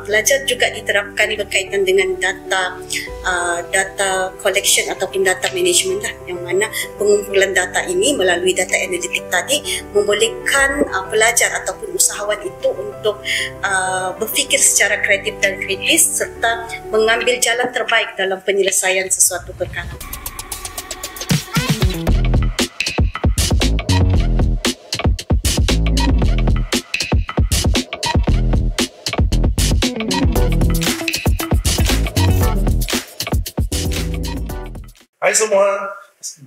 pelajar juga diterapkan berkaitan dengan data collection ataupun data management lah, yang mana pengumpulan data ini melalui data analitik tadi membolehkan pelajar ataupun usahawan itu untuk berfikir secara kreatif dan kritis serta mengambil jalan terbaik dalam penyelesaian sesuatu perkara. Hai semua,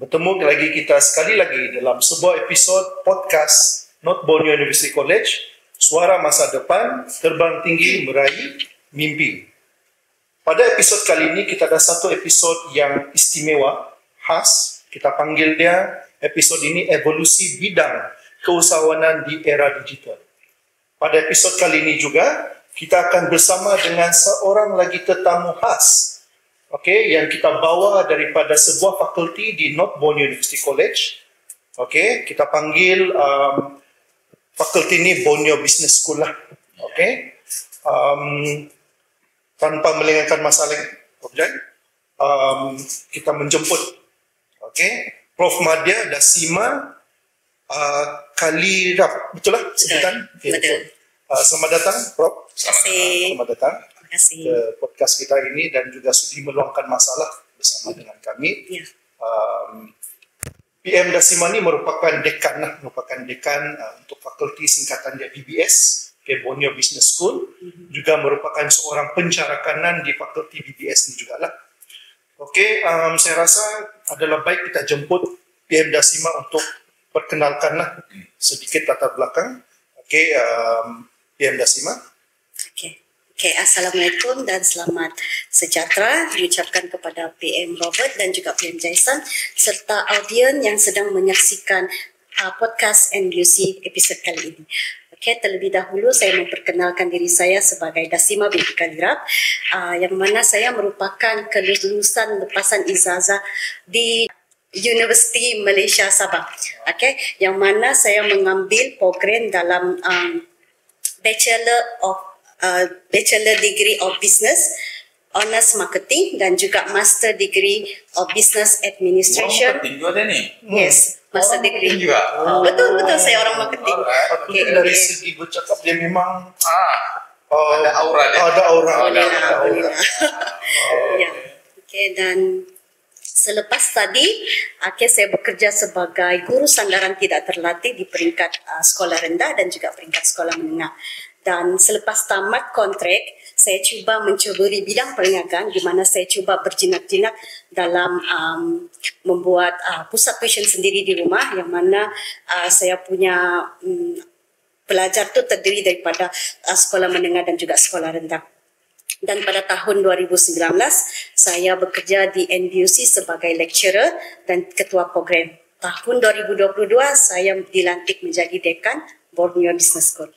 bertemu lagi kita sekali lagi dalam sebuah episod podcast North Borneo University College, Suara Masa Depan, Terbang Tinggi Meraih Mimpi. Pada episod kali ini kita ada satu episod yang istimewa, khas. Kita panggil dia episod ini Evolusi Bidang Keusahawanan di Era Digital. Pada episod kali ini juga kita akan bersama dengan seorang lagi tetamu khas, yang kita bawa daripada sebuah fakulti di North Borneo University College. Kita panggil fakulti ini Borneo Business School lah. Tanpa melengahkan masalah objek, kita menjemput Prof. Madya Dasima Kalirap, betul lah sebutan? Betul. Selamat datang, Prof. Selamat datang ke podcast kita ini dan juga sudi meluangkan masalah bersama dengan kami. Ya. PM Dasima ini merupakan dekan untuk fakulti singkatan dia BBS, Borneo Business School, juga merupakan seorang pencara kanan di fakulti BBS ini juga lah. Saya rasa adalah baik kita jemput PM Dasima untuk perkenalkanlah sedikit latar belakang. PM Dasima. Assalamualaikum dan selamat sejahtera diucapkan kepada PM Robert dan juga PM Jaisan serta audien yang sedang menyaksikan podcast NBUC episod kali ini. Terlebih dahulu saya memperkenalkan diri saya sebagai Dasima binti Kalirap, yang mana saya merupakan kelulusan lepasan ijazah di Universiti Malaysia Sabah. Yang mana saya mengambil program dalam Bachelor Degree of Business, Honours Marketing dan juga Master Degree of Business Administration. Marketing juga ada ni? Yes, Master Degree. Juga? Betul, saya orang marketing. Dari segi bercakap dia memang ada aura dia. Ada aura. Alhamdulillah. Dan selepas tadi, saya bekerja sebagai guru sandaran tidak terlatih di peringkat sekolah rendah dan juga peringkat sekolah menengah. Dan selepas tamat kontrak, saya cuba mencuburi bidang perniagaan di mana saya cuba berjinak-jinak dalam membuat pusat tuition sendiri di rumah, yang mana saya punya pelajar tu terdiri daripada sekolah menengah dan juga sekolah rendah. Dan pada tahun 2019, saya bekerja di NBUC sebagai lecturer dan ketua program. Tahun 2022, saya dilantik menjadi dekan Borneo Business School.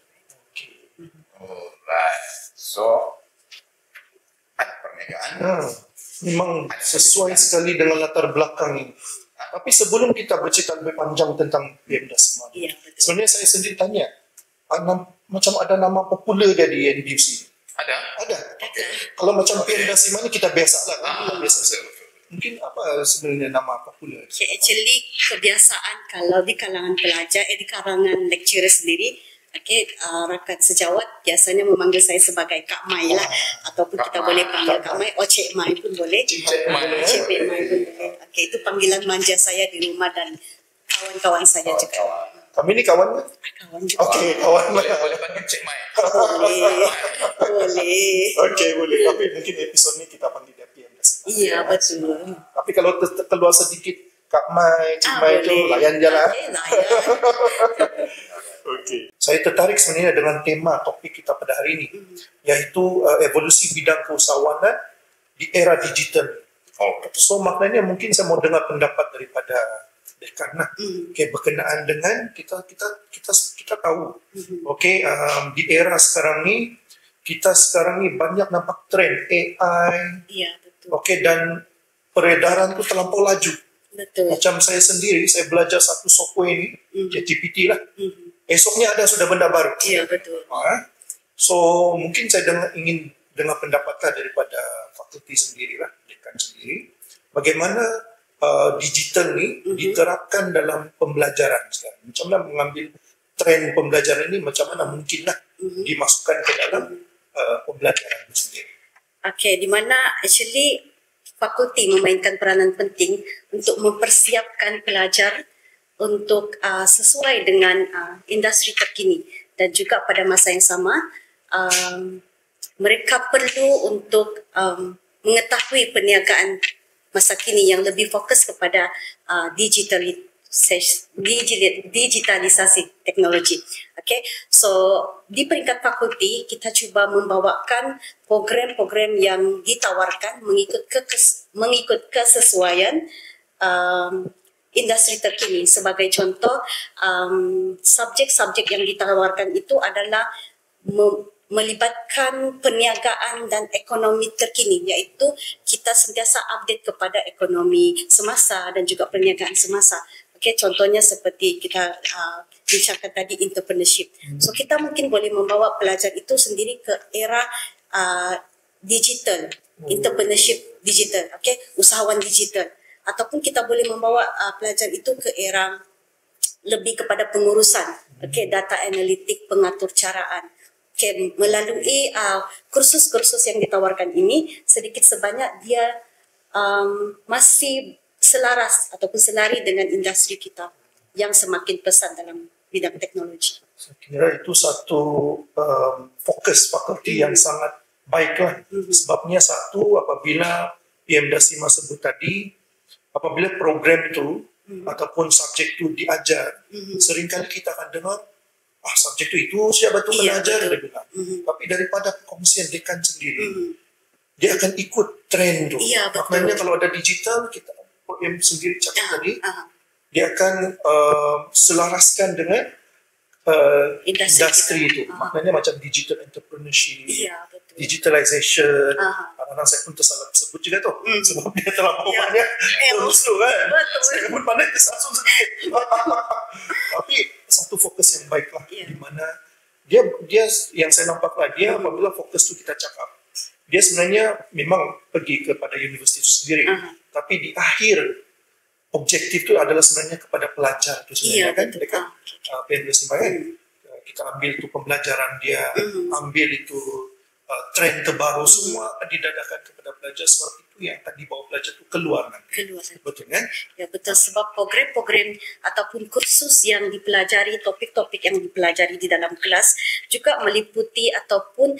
So, perniagaan memang sesuai sekali dengan latar belakang ini. Tapi sebelum kita bercerita lebih panjang tentang PM Dasima, sebenarnya saya sendiri tanya, macam ada nama popular dia di NBUC? Ada. Kalau macam PM Dasima ni kita biasa lah kan? Mungkin apa sebenarnya nama popular? Actually, kebiasaan kalau di kalangan pelajar, di kalangan lecturer sendiri, rakan sejawat biasanya memanggil saya sebagai Kak Mai lah, ataupun kita boleh panggil Kak Mai, Cik Mai pun boleh. Cik Mai pun boleh. Itu panggilan manja saya di rumah dan kawan-kawan saya juga. Kami ni kawan kan? Kawan juga. Kawan. Boleh panggil Cik Mai. Boleh. Boleh. Tapi mungkin episod ni kita panggil dia PM Dasima. Iya, betul. Tapi kalau keluar sedikit Kak Mai, Cik Mai tu layan je lah. Saya tertarik sebenarnya dengan tema topik kita pada hari ini, yaitu evolusi bidang keusahawanan di era digital. So maknanya mungkin saya mau dengar pendapat daripada dekan berkenaan dengan kita tahu, di era sekarang ni kita banyak nampak trend AI, dan peredaran tu terlampau laju. Betul. Macam saya sendiri, saya belajar satu software ni, ChatGPT lah. Esoknya ada sudah benda baru. Iya, betul. So mungkin saya ingin dengar pendapatlah daripada fakulti sendirilah, dekan sendiri, bagaimana digital ni diterapkan dalam pembelajaran sekarang. Macam mana mengambil trend pembelajaran ini, macam mana mungkinlah dimasukkan ke dalam pembelajaran itu sendiri. Okay, di mana actually fakulti memainkan peranan penting untuk mempersiapkan pelajar untuk sesuai dengan industri terkini, dan juga pada masa yang sama mereka perlu untuk mengetahui perniagaan masa kini yang lebih fokus kepada digitalisasi teknologi. Okay, so di peringkat fakulti kita cuba membawakan program-program yang ditawarkan mengikut kesesuaian industri terkini. Sebagai contoh, subjek-subjek yang ditawarkan itu adalah melibatkan perniagaan dan ekonomi terkini, iaitu kita sentiasa update kepada ekonomi semasa dan juga perniagaan semasa. Okay, contohnya seperti kita bincangkan tadi, entrepreneurship. So kita mungkin boleh membawa pelajar itu sendiri ke era digital, entrepreneurship digital, okay, usahawan digital. Ataupun kita boleh membawa pelajar itu ke era lebih kepada pengurusan, okay, data analitik, pengatur caraan. Okay, melalui kursus-kursus yang ditawarkan ini, sedikit sebanyak dia masih selaras ataupun selari dengan industri kita yang semakin pesat dalam bidang teknologi. Saya kira itu satu fokus fakulti yang sangat baiklah. Sebabnya satu, apabila PM Dasima sebut tadi, apabila program itu ataupun subjek itu diajar, seringkali kita akan dengar, subjek itu siapa tu mengajar, dia bilang. Tapi daripada komisian dekan sendiri, dia akan ikut trend tu. Maknanya kalau ada digital, kita PM sendiri cakap tadi, dia akan selaraskan dengan industri itu. Maknanya macam digital entrepreneurship, digitalization. Kadang-kadang saya pun tersalah sebut juga tu. Sebab dia terlalu banyak terus tu kan. Saya pun pandai tersasul sedikit. Tapi satu fokus yang baiklah, di mana dia yang saya nampaklah, dia apabila fokus tu kita cakap, dia sebenarnya memang pergi kepada universiti itu sendiri. Tapi di akhir objektif itu adalah sebenarnya kepada pelajar itu sebenarnya, kan, dekat PNS kan. Kita ambil itu pembelajaran dia, ambil itu trend terbaru, semua didadakan kepada pelajar. Sebab itu yang akan dibawa pelajar itu keluar nanti. Betul kan? Ya, betul. Sebab program-program ataupun kursus yang dipelajari, topik-topik yang dipelajari di dalam kelas juga meliputi ataupun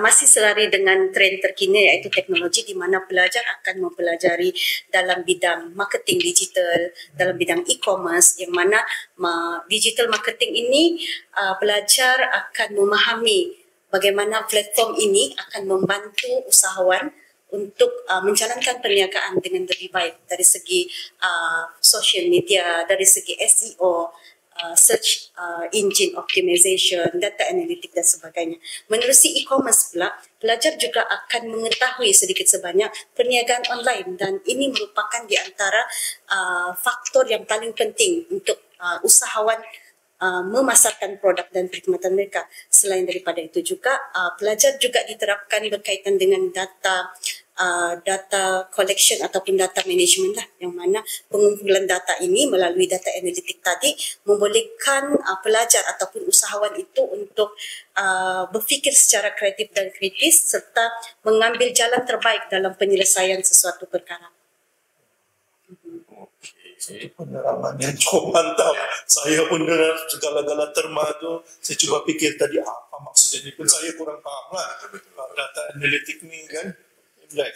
masih selari dengan trend terkini, iaitu teknologi, di mana pelajar akan mempelajari dalam bidang marketing digital, dalam bidang e-commerce, yang mana digital marketing ini pelajar akan memahami bagaimana platform ini akan membantu usahawan untuk menjalankan perniagaan dengan lebih baik dari segi social media, dari segi SEO, search engine optimization, data analitik dan sebagainya. Menerusi e-commerce pula, pelajar juga akan mengetahui sedikit sebanyak perniagaan online, dan ini merupakan di antara faktor yang paling penting untuk usahawan memasarkan produk dan perkhidmatan mereka. Selain daripada itu juga, pelajar juga diterapkan berkaitan dengan data collection ataupun data management lah, yang mana pengumpulan data ini melalui data analitik tadi membolehkan pelajar ataupun usahawan itu untuk berfikir secara kreatif dan kritis serta mengambil jalan terbaik dalam penyelesaian sesuatu perkara. Itu peneraman yang cukup mantap. Saya pun dengar segala-gala terma tu, saya cuba fikir tadi apa maksudnya ni, pun saya kurang faham lah data analitik ni kan.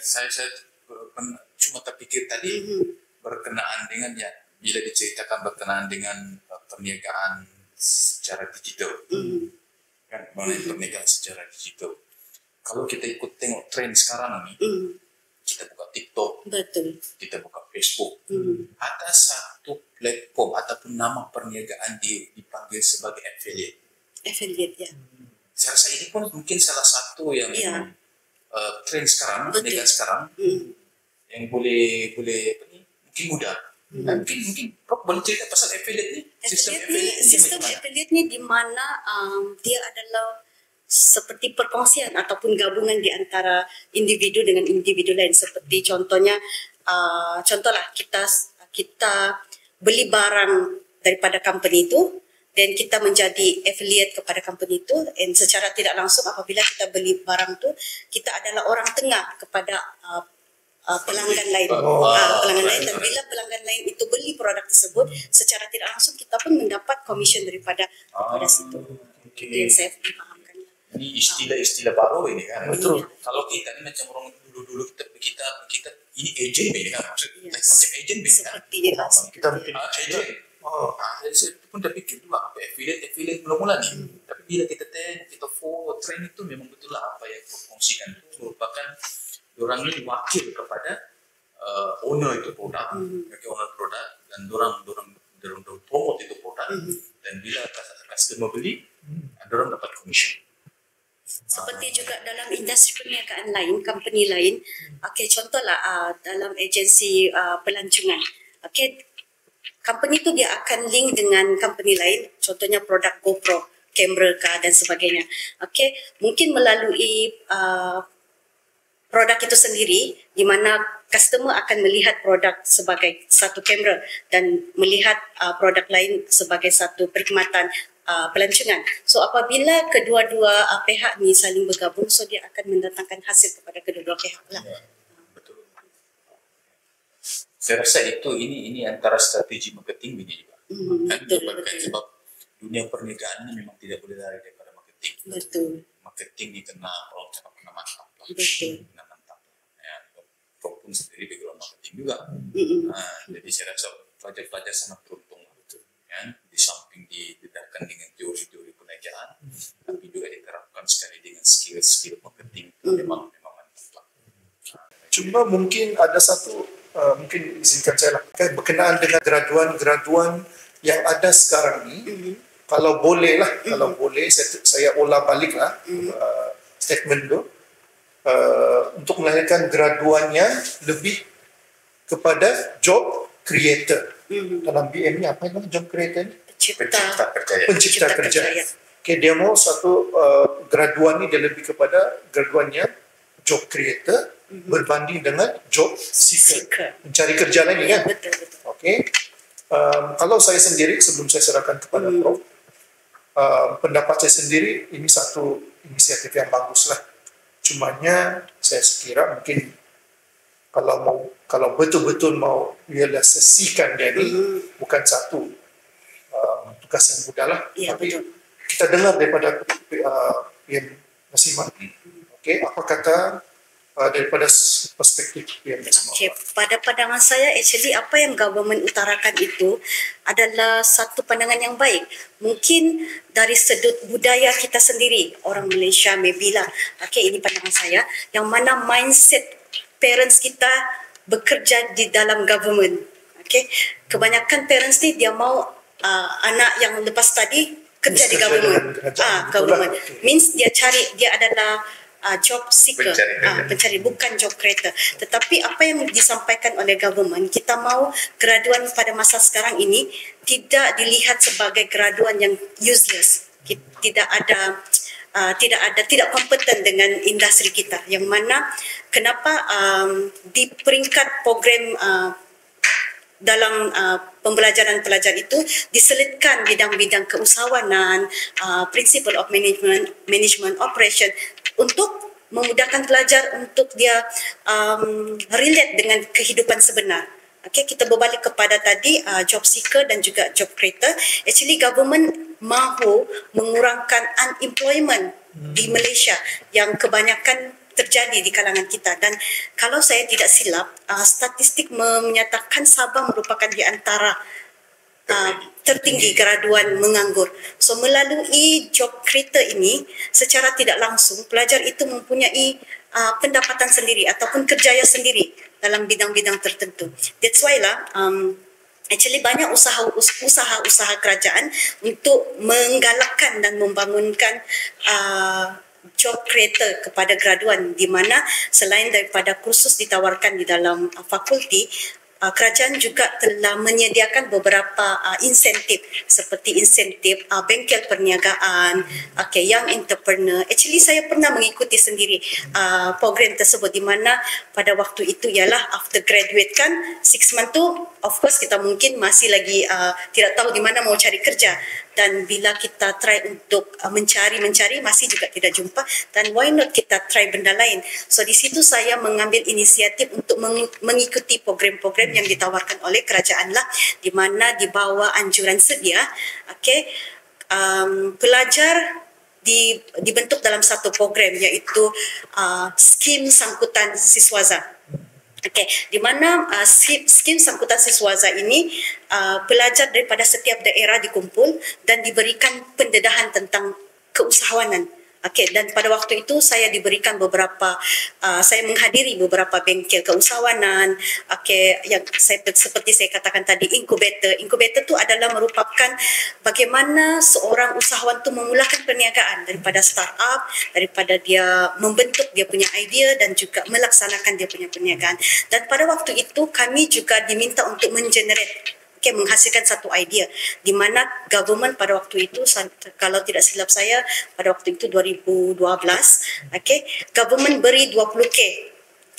Saya cuma terfikir tadi berkenaan dengan, ya, bila diceritakan berkenaan dengan perniagaan secara digital, kan, mengenai perniagaan secara digital. Kalau kita ikut tengok trend sekarang ni, kita buka TikTok, betul, kita buka Facebook, ada satu platform ataupun nama perniagaan dipanggil sebagai affiliate. Ya. Saya rasa ini pun mungkin salah satu yang trend sekarang, perniagaan sekarang, yang boleh apa ni, mungkin mudah. Mungkin Prof boleh cerita pasal affiliate ni? Sistem affiliate ni di mana dia adalah seperti perkongsian ataupun gabungan di antara individu dengan individu lain, seperti contohnya contohlah kita beli barang daripada company itu dan kita menjadi affiliate kepada company itu, dan secara tidak langsung apabila kita beli barang itu kita adalah orang tengah kepada pelanggan lain. Pelanggan lain, dan bila pelanggan lain itu beli produk tersebut, secara tidak langsung kita pun mendapat commission daripada situ. Itu yang saya fahamkan. Ini istilah baru ini kan. Betul. Kalau kita ini macam orang dulu kita ini agent ini kan, maksudnya macam agent ini kan. Seperti itu. Kita mungkin Agent. Saya pun dah fikir juga apa affiliate mula-mula nih. Tapi bila kita follow trend itu, memang betul lah apa yang berfungsikan itu merupakan orang ini wakil kepada owner itu produk, owner produk, dan orang promote itu produk, dan bila customer beli, orang dapat commission. Seperti juga dalam industri perniagaan lain, company lain, contohlah dalam agensi pelancongan, company itu dia akan link dengan company lain, contohnya produk GoPro, kamera dan sebagainya. Mungkin melalui produk itu sendiri, di mana customer akan melihat produk sebagai satu kamera dan melihat produk lain sebagai satu perkhidmatan pelancongan. So apabila kedua-dua pihak ni saling bergabung, so dia akan mendatangkan hasil kepada kedua-dua pihak lah. Betul. Saya rasa ini antara strategi marketing ini juga. Betul. Sebab dunia perniagaan ini memang tidak boleh lari daripada marketing. Betul. Marketing ni kena orang cakap kena mantap. Betul. Kena mantap. Ya, Pro pun sendiri background marketing juga. Jadi saya rasa pelajar-pelajar sangat beruntung. Ya, di samping didedahkan dengan teori-teori perniagaan, tapi juga diterapkan sekali dengan skill marketing. Memang mantap lah. cuma mungkin ada satu mungkin izinkan saya lah berkenaan dengan graduan yang ada sekarang ni. Kalau boleh lah, kalau boleh saya ulang balik lah statement tu untuk melahirkan graduannya lebih kepada job creator. Dalam BM ni apa yang job creator ni? Pencipta kerja. Dia mau satu graduan ni dia lebih kepada graduannya job creator berbanding dengan job seeker. Mencari kerja lagi kan? Betul. Kalau saya sendiri, sebelum saya serahkan kepada Prof, pendapat saya sendiri ini satu inisiatif yang bagus lah. Cumanya saya kira mungkin kalau betul-betul mau realisasikan dia ni bukan satu tugas yang mudah lah. Tapi betul. Kita dengar daripada PM Nasiman. Apa kata daripada perspektif PM Nasiman? Pada pandangan saya, actually apa yang government utarakan itu adalah satu pandangan yang baik. Mungkin dari sudut budaya kita sendiri, orang Malaysia maybe lah. Ini pandangan saya, yang mana mindset parents kita bekerja di dalam government. Kebanyakan parents ni dia mau anak yang lepas tadi kerja di government. Government means dia adalah job seeker, pencari, bukan job creator. Tetapi apa yang disampaikan oleh government, kita mau graduan pada masa sekarang ini tidak dilihat sebagai graduan yang useless, tidak kompeten dengan industri kita. Yang mana kenapa di peringkat program dalam pembelajaran pelajar itu diselitkan bidang-bidang keusahawanan, principle of management operation, untuk memudahkan pelajar untuk dia relate dengan kehidupan sebenar. Kita berbalik kepada tadi job seeker dan juga job creator. Actually government mahu mengurangkan unemployment di Malaysia yang kebanyakan terjadi di kalangan kita, dan kalau saya tidak silap statistik menyatakan Sabah merupakan di antara tertinggi graduan menganggur. So melalui job creator ini secara tidak langsung pelajar itu mempunyai pendapatan sendiri ataupun kerjaya sendiri dalam bidang-bidang tertentu. That's why lah actually banyak usaha-usaha kerajaan untuk menggalakkan dan membangunkan job creator kepada graduan, di mana selain daripada kursus ditawarkan di dalam fakulti, kerajaan juga telah menyediakan beberapa insentif seperti insentif bengkel perniagaan, young entrepreneur. Actually saya pernah mengikuti sendiri program tersebut, di mana pada waktu itu ialah after graduate kan 6 month tu of course kita mungkin masih lagi tidak tahu di mana mau cari kerja, dan bila kita try untuk mencari masih juga tidak jumpa, dan why not kita try benda lain. So di situ saya mengambil inisiatif untuk mengikuti program-program yang ditawarkan oleh kerajaan lah, di mana di bawah anjuran sedia pelajar dibentuk dalam satu program, iaitu skim sangkutan siswaza. Di mana skim sangkutan siswaza ini pelajar daripada setiap daerah dikumpul dan diberikan pendedahan tentang keusahawanan. Dan pada waktu itu saya diberikan saya menghadiri beberapa bengkel keusahawanan, yang seperti saya katakan tadi, inkubator. Inkubator itu adalah merupakan bagaimana seorang usahawan itu memulakan perniagaan daripada startup, daripada dia membentuk dia punya idea dan juga melaksanakan dia punya perniagaan. Dan pada waktu itu kami juga diminta untuk mengenerate, menghasilkan satu idea, di mana government pada waktu itu, kalau tidak silap saya pada waktu itu 2012, government beri 20K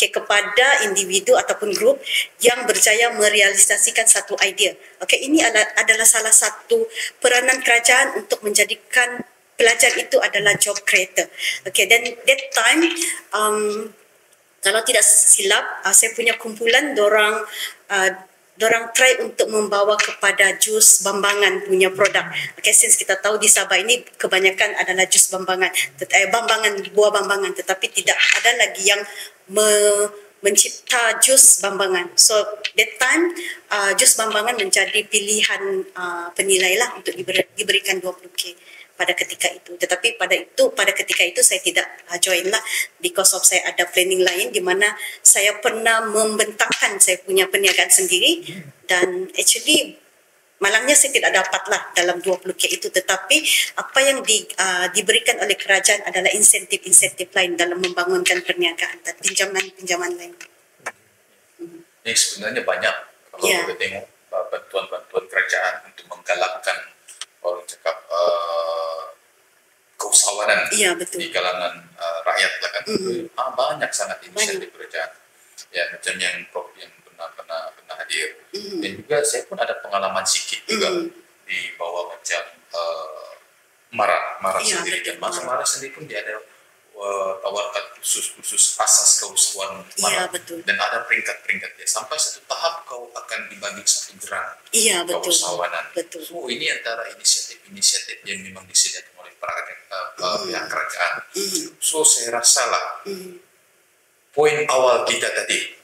kepada individu ataupun grup yang berjaya merealisasikan satu idea. Ini adalah salah satu peranan kerajaan untuk menjadikan pelajar itu adalah job creator. Dan that time kalau tidak silap saya punya kumpulan dorang try untuk membawa kepada jus Bambangan punya produk. Since kita tahu di Sabah ini kebanyakan adalah jus Bambangan, buah Bambangan, tetapi tidak ada lagi yang mencipta jus Bambangan. So that time jus Bambangan menjadi pilihan penilai lah untuk diberikan 20K pada ketika itu. Tetapi pada ketika itu saya tidak join lah, because of saya ada planning lain, di mana saya pernah membentangkan saya punya perniagaan sendiri, dan actually malangnya saya tidak dapat lah dalam 20K itu. Tetapi apa yang diberikan oleh kerajaan adalah insentif-insentif lain dalam membangunkan perniagaan dan pinjaman lain. Ini sebenarnya banyak kalau kita tengok bantuan-bantuan kerajaan untuk menggalakkan orang cakap keusahawanan di kalangan rakyat lah kan. Banyak sangat inisiatif kerajaan. Ya, macam yang Prof yang pernah hadir. Dan juga saya pun ada pengalaman sikit juga di bawah macam Mara sendiri. Dan Mara sendiri pun dia ada tawarkan khusus asas keusahawanan Mara. Dan ada peringkat-peringkatnya. Sampai satu tahap kau akan dibagi satu geran keusahawanan. So ini antara inisiatif yang memang disediakan oleh pihak kerajaan. So saya rasalah poin awal kita tadi,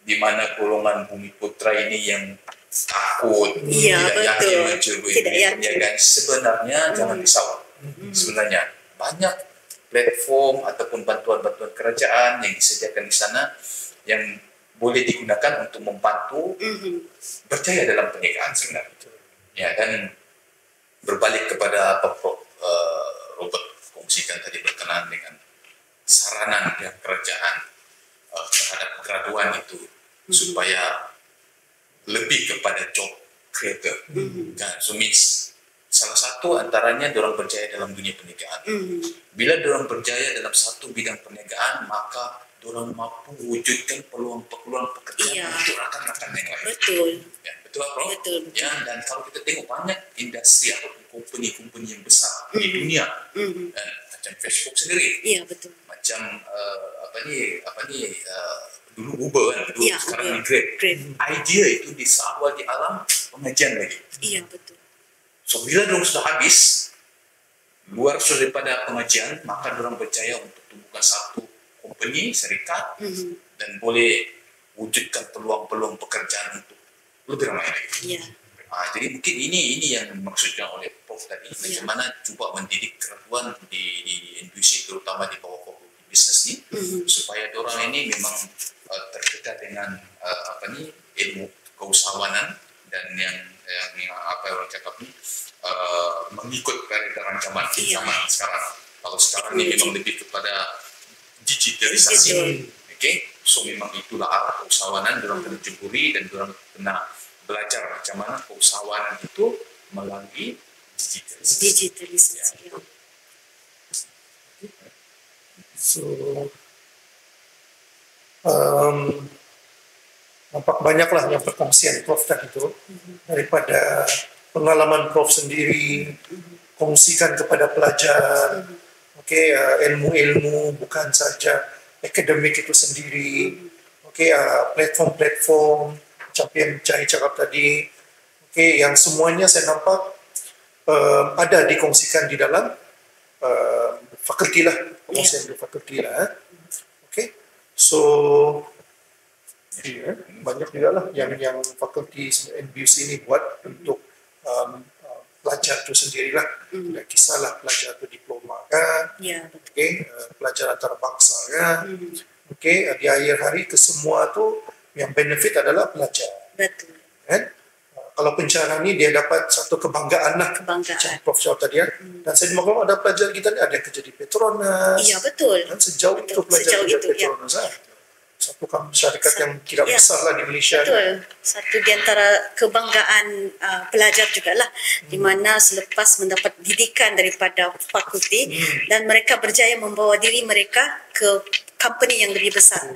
di mana golongan Bumi Putra ini yang takut, tidak yakin mencuri perniagaan, sebenarnya jangan risau. Sebenarnya banyak platform ataupun bantuan-bantuan kerajaan yang disediakan di sana yang boleh digunakan untuk membantu berjaya dalam perniagaan sebenarnya. Ya, dan berbalik kepada apa Prof Robert kongsikan tadi berkenaan dengan saranan pihak kerajaan terhadap graduan itu supaya lebih kepada job creator. So means salah satu antaranya dorang berjaya dalam dunia perniagaan. Bila dorang berjaya dalam satu bidang perniagaan, maka dorang mampu wujudkan peluang-peluang pekerjaan untuk rakan-rakan yang lain. Ya, betul Prof? Ya, dan kalau kita tengok banyak industri atau company-company yang besar di dunia, macam Facebook sendiri, macam dulu Uber kan, sekarang ni Grab. Idea itu di awal di alam pengajian lagi. So bila dorang sudah habis luar daripada pengajian, maka dorang berjaya untuk tumbuhkan satu company, serikat, dan boleh wujudkan peluang-peluang pekerjaan untuk lebih ramai lagi. Jadi mungkin ini yang dimaksudkan oleh Prof tadi, bagaimana cuba mendidik graduan di industri, terutama di bawah fakulti bisnes ni, supaya dorang ini memang terdekat dengan ilmu keusahawanan dan yang apa orang cakap ni mengikut peredaran zaman sekarang. Kalau sekarang ni memang lebih kepada digitalisasi, So memang itulah arah keusahawanan, diorang kena ceburi dan diorang kena belajar macam mana keusahawanan itu melalui digitalisasi. Ya. So, nampak banyaklah yang perkongsian Prof tadi itu daripada pengalaman Prof sendiri, kongsikan kepada pelajar, ilmu-ilmu bukan saja akademik itu sendiri, platform-platform macam yang Cahaya cakap tadi, yang semuanya saya nampak ada dikongsikan di dalam fakulti lah, pengongsian di fakulti lah. So banyak juga lah yang fakulti NBUC ini buat untuk pelajar itu sendirilah. Tidak kisahlah pelajar itu diploma kan, pelajar antarabangsa kan. Di akhir hari kesemua tu yang benefit adalah pelajar. Betul. Kan? Kalau pencara ni dia dapat satu kebanggaan lah. Kebanggaan. Macam Prof Syawal tadi ya. Dan saya maklum ada pelajar kita ni ada yang kerja di Petronas. Iya betul. Dan sejauh itu pelajar kerja di Petronas. Satu syarikat yang tidak besar lah di Malaysia. Betul. Satu di antara kebanggaan pelajar juga lah. Di mana selepas mendapat didikan daripada fakulti dan mereka berjaya membawa diri mereka ke company yang lebih besar.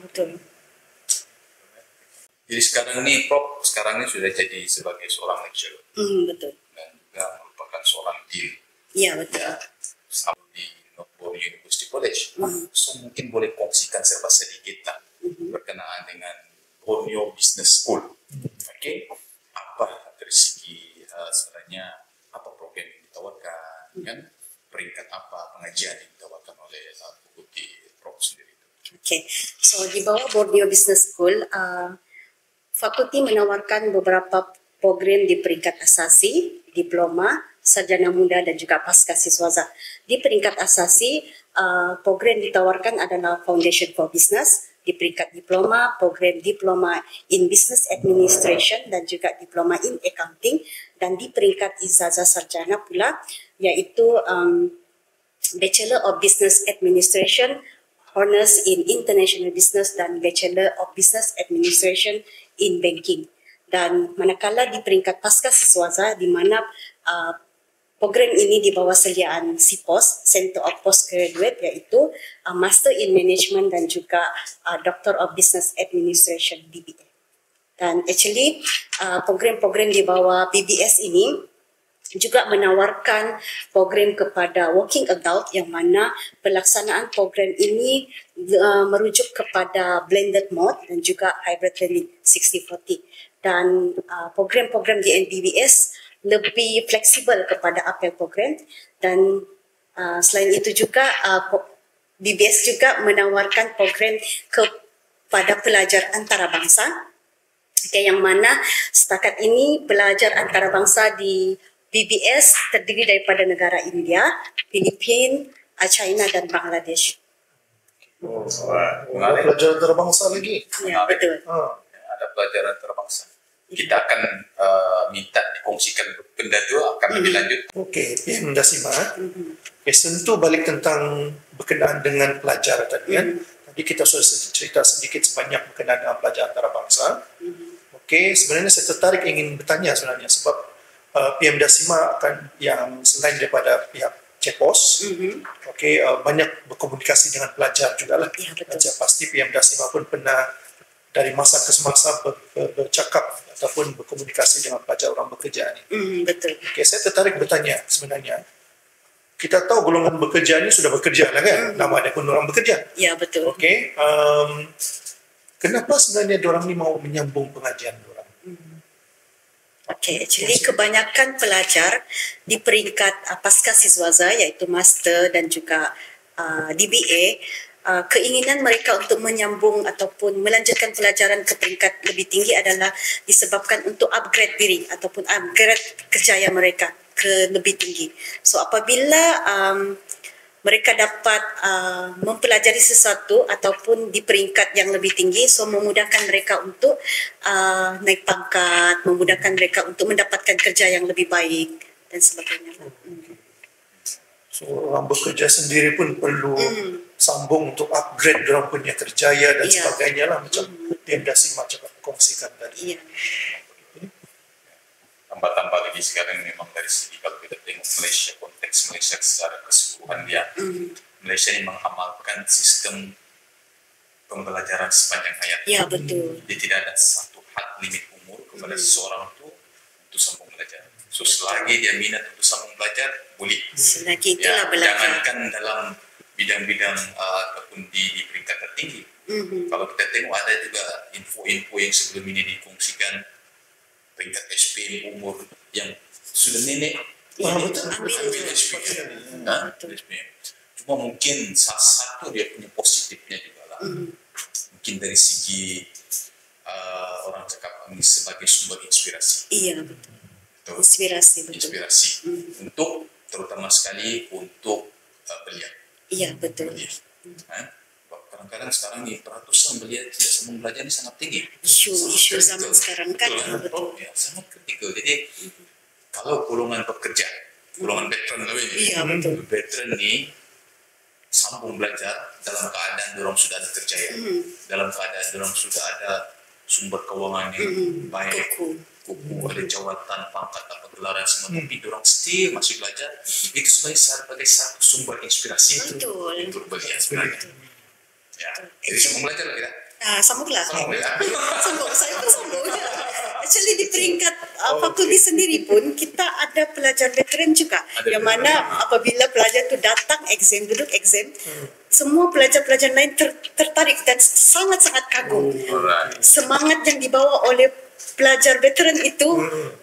Betul. Jadi sekarang ni Prof sekarang ni sudah jadi sebagai seorang lecturer. Betul. Dan juga merupakan seorang dean. Iya betul. Di North Borneo University College. So mungkin boleh kongsikan sedikit lah berkenaan dengan Borneo Business School. Apa dari segi sebenarnya apa program yang ditawarkan, kan? Peringkat apa pengajian yang ditawarkan oleh fakulti Prof sendiri itu. So di bawah Borneo Business School, fakulti menawarkan beberapa program di peringkat asasi, diploma, sarjana muda dan juga pasca siswaza. Di peringkat asasi, program ditawarkan adalah Foundation for Business. Di peringkat diploma, program Diploma in Business Administration dan juga Diploma in Accounting. Dan di peringkat ijazah sarjana pula, iaitu Bachelor of Business Administration, Honors in International Business dan Bachelor of Business Administration in Banking. Dan manakala di peringkat pasca siswaza di mana program ini di bawah seliaan CPOS, Center of Postgraduate, iaitu Master in Management dan juga Doctor of Business Administration BBA. Dan actually program-program di bawah BBS ini juga menawarkan program kepada working adult yang mana pelaksanaan program ini merujuk kepada blended mode dan juga hybrid learning 60-40. Dan program-program di NBBS lebih fleksibel kepada apel program dan selain itu juga BBS juga menawarkan program kepada pelajar antarabangsa yang mana setakat ini pelajar antarabangsa di BBS terdiri daripada negara India, Filipina, China dan Bangladesh. Pelajar antarabangsa lagi. Ya, betul. Ada pelajaran antarabangsa. Kita akan minta dikongsikan benda itu akan lebih lanjut. PM Dasima. Sentuh balik tentang berkenaan dengan pelajar tadi kan. Tadi kita sudah cerita sedikit sebanyak berkenaan dengan pelajar antarabangsa. Sebenarnya saya tertarik ingin bertanya sebenarnya sebab PM Dasima akan yang selain daripada pihak CEPOS, banyak berkomunikasi dengan pelajar juga lah. Ya, betul. Pasti PM Dasima pun pernah dari masa ke masa bercakap ataupun berkomunikasi dengan pelajar orang bekerja ini. Betul. Saya tertarik bertanya sebenarnya. Kita tahu golongan bekerja ini sudah bekerja lah kan? Nama dia pun orang bekerja. Ya, betul. Kenapa sebenarnya diorang ni mau menyambung pengajian diorang? Actually kebanyakan pelajar di peringkat pasca siswaza iaitu master dan juga DBA, keinginan mereka untuk menyambung ataupun melanjutkan pelajaran ke peringkat lebih tinggi adalah disebabkan untuk upgrade diri ataupun upgrade kerjaya mereka ke lebih tinggi. So apabila mereka dapat mempelajari sesuatu ataupun di peringkat yang lebih tinggi, so memudahkan mereka untuk naik pangkat, memudahkan mereka untuk mendapatkan kerja yang lebih baik dan sebagainya. So orang bekerja sendiri pun perlu sambung untuk upgrade orang punya kerjaya dan Iya. sebagainya lah, macam PMDA Simak cakap kongsikan tadi. Iya. Tambah-tambah lagi sekarang memang dari segi kalau kita tengok Malaysia, konteks Malaysia secara keseluruhan dia, Malaysia ini mengamalkan sistem pembelajaran sepanjang hayat. Ya, betul. Jadi tidak ada satu had limit umur kepada seseorang itu untuk sambung belajar. So selagi dia minat untuk sambung belajar, boleh. Selagi itulah Ya, belajar. jangankan dalam bidang-bidang ataupun di peringkat tertinggi. Kalau kita tengok ada juga info-info yang sebelum ini dikongsikan peringkat SPM umur yang sudah nenek Betul. ambil SPM. SPM. Cuma mungkin salah satu dia punya positifnya juga lah. Mungkin dari segi orang cakap ini sebagai sumber inspirasi. Iya, betul. Betul. Inspirasi, betul. Inspirasi untuk terutama sekali untuk belia. Iya, betul. Belia. Kadang-kadang sekarang nih peratusan belia tidak sambung belajar ini sangat tinggi. Isu zaman sekarang kan, betul. Ya, sangat kritikal. Jadi kalau golongan pekerja, golongan veteran lebih, Iya, betul. veteran ini sambung belajar dalam keadaan orang sudah ada kerjaya, dalam keadaan orang sudah ada sumber keuangan yang baik, kuku, ada jawatan, pangkat, apa gelaran semua, tapi orang still masih belajar. Itu sebagai satu sumber inspirasi Betul. untuk belia sebenarnya. Ya, jadi sambung belajar lagi ya. Sambunglah. Sambung ya. Sambung, saya pun sambung. Actually di peringkat fakulti sendiri pun kita ada pelajar veteran juga. Ada yang mana apabila pelajar tu datang exam, duduk exam, semua pelajar-pelajar lain tertarik dan sangat-sangat kagum. Alright. Semangat yang dibawa oleh pelajar veteran itu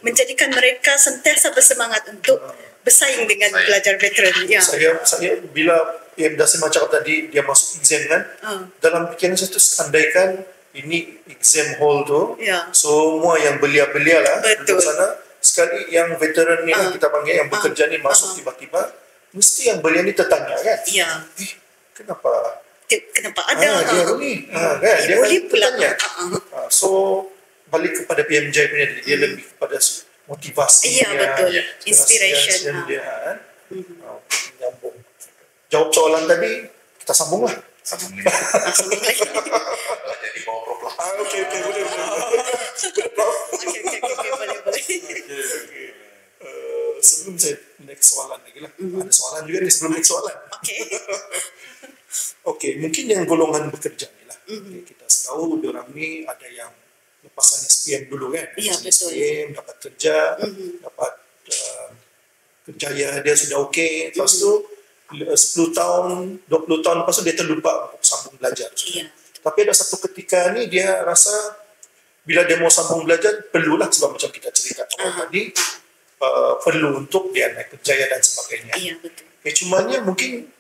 menjadikan mereka sentiasa bersemangat untuk bersaing dengan pelajar veteran. Ya. Saya bila PMDA Simak cakap tadi dia masuk exam kan, dalam fikiran saya tu andaikan ini exam hall tu, Ya. semua yang belia-belia lah Betul. duduk sana, sekali yang veteran ni lah kita panggil, yang bekerja ni masuk tiba-tiba, mesti yang belia ni tertanya kan, Ya. kenapa Kenapa ada? dia ni, kan? Dia boleh kan pula. tertanya. So balik kepada PMJ punya, dia lebih kepada motivasi Iya, dia, betul. inspiration Inspiration. dia, kan? Nyambung. Jawab soalan tadi, kita sambung lah. Sambung lagi. Sambung lagi. Belajar di bawah prop lah. Okey, boleh. Okey, boleh. Sebelum saya next soalan lagi lah. Ada soalan juga ni sebelum next soalan. Okey. Okey, mungkin yang golongan bekerja ni lah. Okay, kita tahu diorang ni ada yang lepasan SPM dulu kan. Ya, Lepasan betul. SPM, dapat kerja, dapat kerjaya dia sudah okey. Lepas tu 10 tahun, 20 tahun lepas tu dia terlupa untuk sambung belajar. Iya. Tapi ada satu ketika ni dia rasa bila dia mau sambung belajar perlulah, sebab macam kita cerita awal tadi, perlu untuk dia naik kerjaya dan sebagainya. Iya, betul. Cumanya mungkin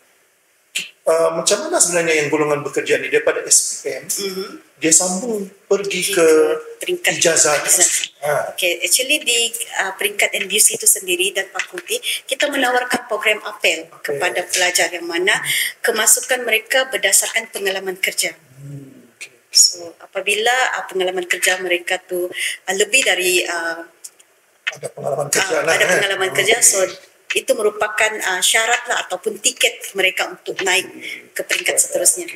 macam mana sebenarnya yang golongan bekerja ni daripada SPM dia sambung pergi ke peringkat ijazah. Okay, actually di peringkat NBUC itu sendiri dan fakulti kita menawarkan program apel kepada pelajar yang mana kemasukan mereka berdasarkan pengalaman kerja. So apabila pengalaman kerja mereka tu lebih dari Ada pengalaman kerja lah. ada pengalaman kerja, so itu merupakan syarat lah ataupun tiket mereka untuk naik ke peringkat seterusnya.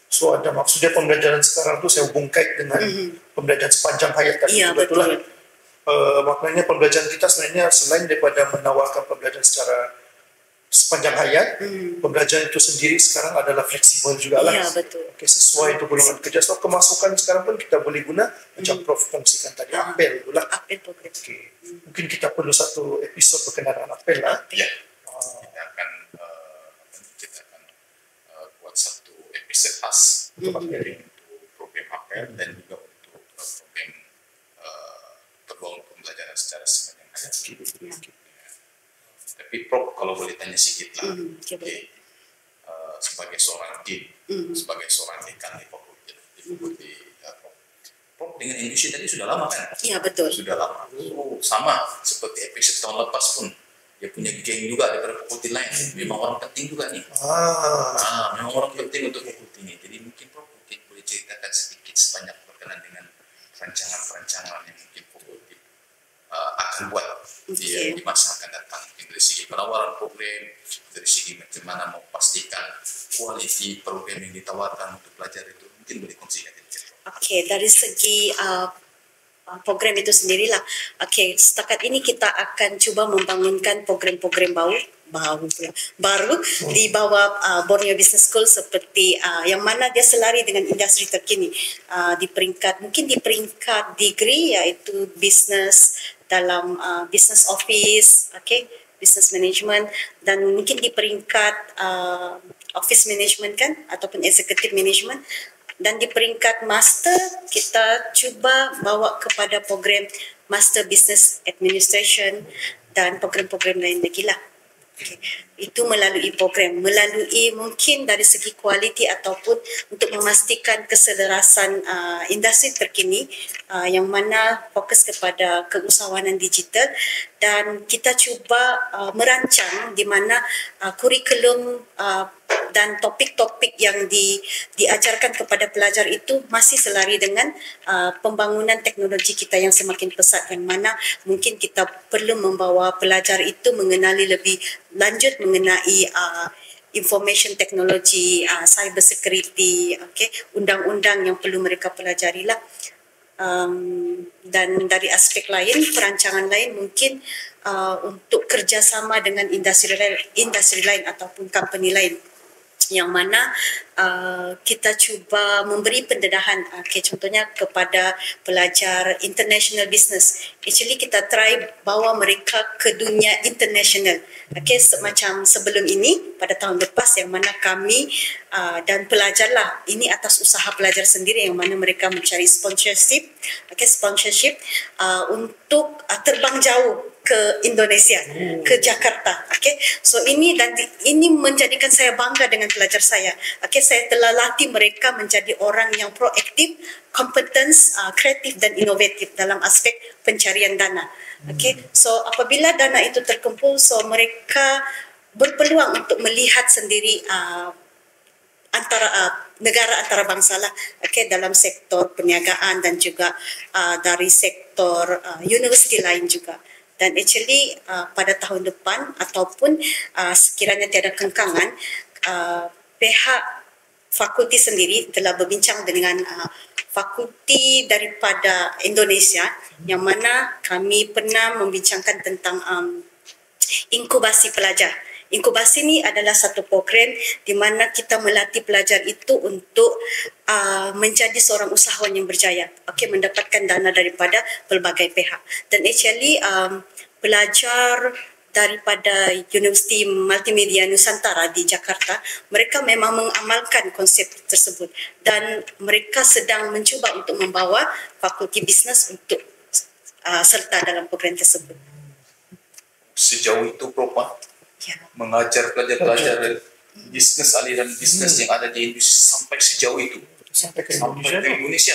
So ada maksudnya pembelajaran sekarang tu saya hubung kait dengan pembelajaran sepanjang hayat tadi. Iya, Betul lah. betul. Maknanya pembelajaran kita sebenarnya selain daripada menawarkan pembelajaran secara sepanjang hayat, pembelajaran itu sendiri sekarang adalah fleksibel juga lah. Iya, betul. Okay, sesuai untuk golongan kerja. So kemasukan sekarang pun kita boleh guna macam Prof kongsikan tadi, apel itulah. Apel program. Okay. Mungkin kita perlu satu episod berkenaan dengan apel lah. Ya, kita akan buat satu episode khas untuk program apel dan juga untuk program peluang pembelajaran secara sepanjang hayat. Tapi Prof, kalau boleh tanya sedikit lah, sebagai seorang dean, sebagai seorang dekan di fakulti, Prof dengan industri tadi sudah lama kan? Iya, betul. Sudah lama. So, sama seperti episode tahun lepas pun dia punya geng juga daripada fakulti lain. Memang orang penting juga nih. Memang orang penting untuk fakulti ini. Jadi mungkin Prof boleh ceritakan sedikit sebanyak berkenaan dengan perancangan-perancangan yang mungkin fakulti akan buat di masa akan datang. Dari segi penawaran program, dari segi bagaimana memastikan kualiti program yang ditawarkan untuk pelajar itu, mungkin boleh kongsikan sedikit. Okey, dari segi program itu sendirilah. Okey, setakat ini kita akan cuba membangunkan program-program baru di bawah Borneo Business School seperti yang mana dia selari dengan industri terkini di peringkat degree iaitu business dalam business office, okey, business management, dan mungkin di peringkat office management kan ataupun executive management. Dan di peringkat master, kita cuba bawa kepada program Master Business Administration dan program-program lain lagi lah. Okay. Itu melalui program, melalui mungkin dari segi kualiti ataupun untuk memastikan keselarasan industri terkini yang mana fokus kepada keusahawanan digital, dan kita cuba merancang di mana kurikulum dan topik-topik yang diajarkan kepada pelajar itu masih selari dengan pembangunan teknologi kita yang semakin pesat, yang mana mungkin kita perlu membawa pelajar itu mengenali lebih lanjut mengenai information technology, cyber security, okay, undang-undang yang perlu mereka pelajari lah. Dan dari aspek lain, perancangan lain mungkin untuk kerjasama dengan industri lain ataupun company lain, yang mana kita cuba memberi pendedahan, contohnya kepada pelajar international business. Actually kita try bawa mereka ke dunia international. Semacam sebelum ini pada tahun lepas, yang mana kami dan pelajar lah, ini atas usaha pelajar sendiri, yang mana mereka mencari sponsorship untuk terbang jauh ke Indonesia, ke Jakarta. So ini menjadikan saya bangga dengan pelajar saya. Saya telah latih mereka menjadi orang yang proaktif, kompetens, kreatif dan inovatif dalam aspek pencarian dana. So apabila dana itu terkumpul, so mereka berpeluang untuk melihat sendiri negara antarabangsa lah, dalam sektor perniagaan dan juga dari sektor universiti lain juga. Dan actually pada tahun depan ataupun sekiranya tiada kengkangan, pihak fakulti sendiri telah berbincang dengan fakulti daripada Indonesia, yang mana kami pernah membincangkan tentang inkubasi pelajar. Inkubasi ini adalah satu program di mana kita melatih pelajar itu untuk menjadi seorang usahawan yang berjaya, mendapatkan dana daripada pelbagai pihak. Dan actually pelajar daripada Universiti Multimedia Nusantara di Jakarta, mereka memang mengamalkan konsep tersebut, dan mereka sedang mencuba untuk membawa fakulti bisnes untuk serta dalam program tersebut. Sejauh itu Prof, mengajar pelajar-pelajar bisnes, aliran bisnes yang ada di Indonesia sampai sejauh itu, sampai ke Indonesia.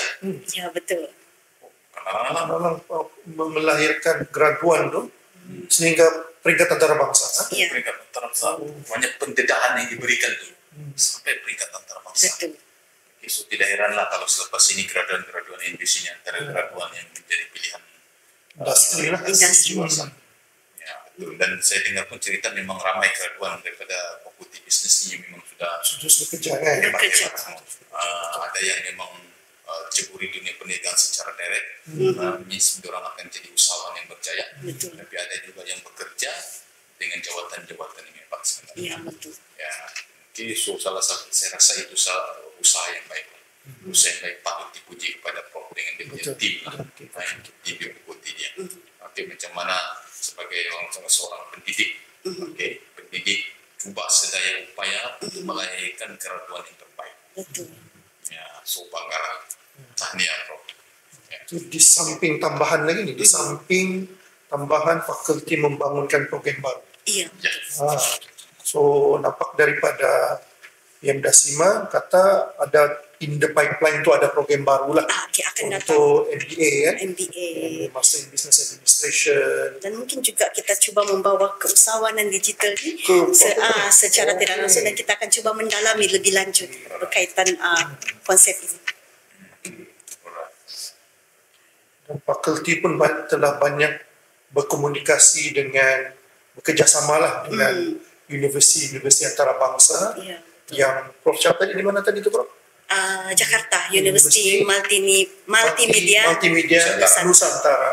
Ya, betul. Karena melahirkan graduan tu sehingga peringkat antarabangsa. Peringkat antarabangsa, banyak pendedahan yang diberikan tu sampai peringkat antarabangsa. Betul. So tidak heranlah kalau selepas ini graduan-graduan Indonesia antara graduan yang menjadi pilihan industri. Dan saya dengar pun cerita memang ramai graduan daripada fakulti bisnes ini memang sudah bekerja. Ada yang memang ceburi dunia perniagaan secara direct, means orang akan jadi usahawan yang berjaya. Tapi ada juga yang bekerja dengan jawatan-jawatan yang hebat sebenarnya. Iya, betul. Ya, so salah satu saya rasa itu usaha yang baik. Usaha yang baik patut dipuji kepada Prof dengan dia punya tim lah, tim yang mengikuti dia. Macam mana sebagai seorang pendidik, pendidik cuba sedaya upaya untuk melahirkan graduan yang terbaik. Betul. Ya, so bangga, tahniah Prof. Di samping tambahan lagi nih, di samping tambahan fakulti membangunkan program baru. Iya. So nampak daripada PM Dasima kata ada in the pipeline tu ada program baru lah untuk MBA kan, MBA, Master in Business Administration, dan mungkin juga kita cuba membawa keusahawanan digital ni secara tidak langsung, dan kita akan cuba mendalami lebih lanjut berkaitan konsep ini. Dan fakulti pun telah banyak berkomunikasi dengan, bekerjasama lah dengan universiti antarabangsa Yang Prof cakap tadi di mana tadi itu Prof? Jakarta University Multimedia Nusantara. Nusantara.